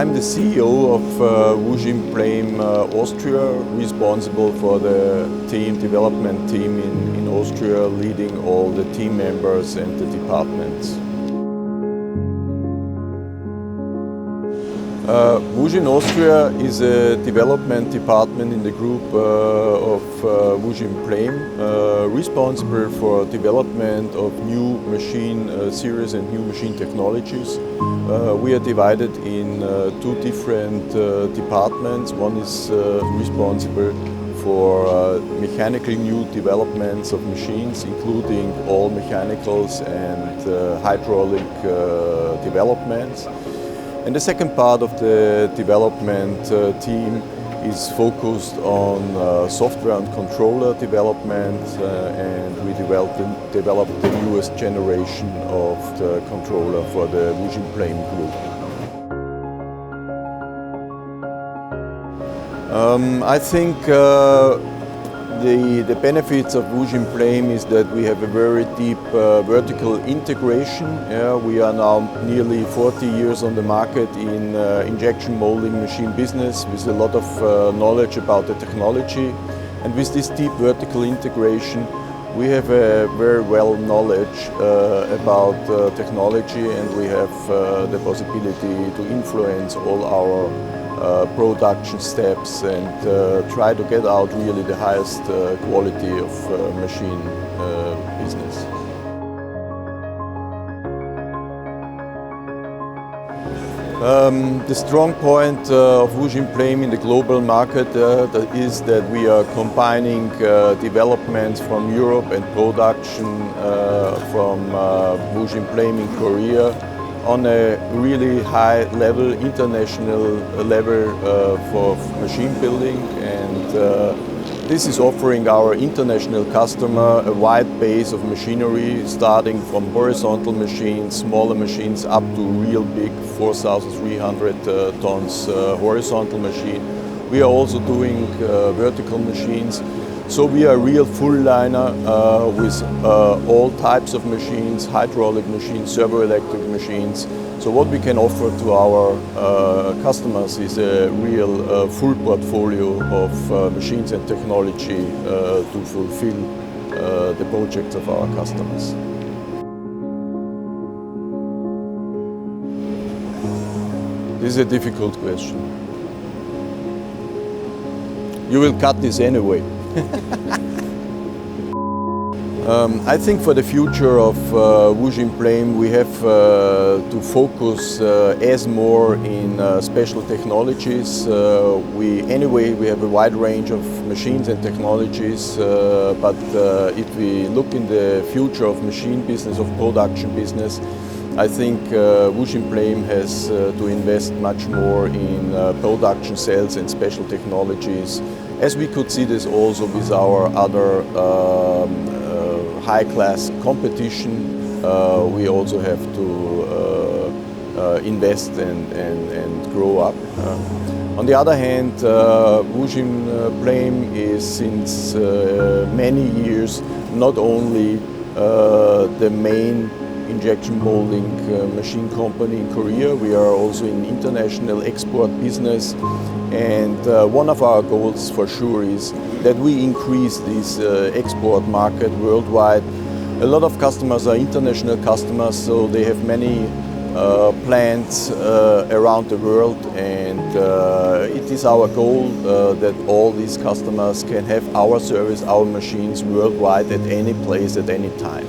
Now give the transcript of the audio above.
I'm the CEO of Wujin Blame Austria, responsible for the development team in Austria, leading all the team members and the departments. Wujin Austria is a development department in the group of Wujin Blame, responsible for development of new machine series and new machine technologies. We are divided in two different departments. One is responsible for mechanical new developments of machines, including all mechanicals and hydraulic developments. And the second part of the development team is focused on software and controller development, and we developed the newest generation of the controller for the Wujin Blame group. I think the benefits of Wujin Blame is that we have a very deep vertical integration. We are now nearly 40 years on the market in injection molding machine business with a lot of knowledge about the technology. And with this deep vertical integration, we have a very well knowledge about technology, and we have the possibility to influence all our production steps and try to get out really the highest quality of machine business. The strong point of Wujin Blame in the global market is that we are combining developments from Europe and production from Wujin Blame in Korea on a really high level, international level for machine building, and this is offering our international customer a wide base of machinery, starting from horizontal machines, smaller machines, up to real big 4,300 tons horizontal machine. We are also doing vertical machines. So we are a real full liner with all types of machines, hydraulic machines, servo-electric machines. So what we can offer to our customers is a real full portfolio of machines and technology to fulfill the projects of our customers. This is a difficult question. You will cut this anyway. I think for the future of Wujin Blame we have to focus as more in special technologies. We have a wide range of machines and technologies, but if we look in the future of machine business, of production business, I think Wujin Blame has to invest much more in production cells and special technologies, as we could see this also with our other high-class competition. We also have to invest and grow up. On the other hand, Wujin Blame is since many years not only the main injection molding machine company in Korea. We are also in international export business, and one of our goals for sure is that we increase this export market worldwide. A lot of customers are international customers, so they have many plants around the world, and it is our goal that all these customers can have our service, our machines worldwide at any place, at any time.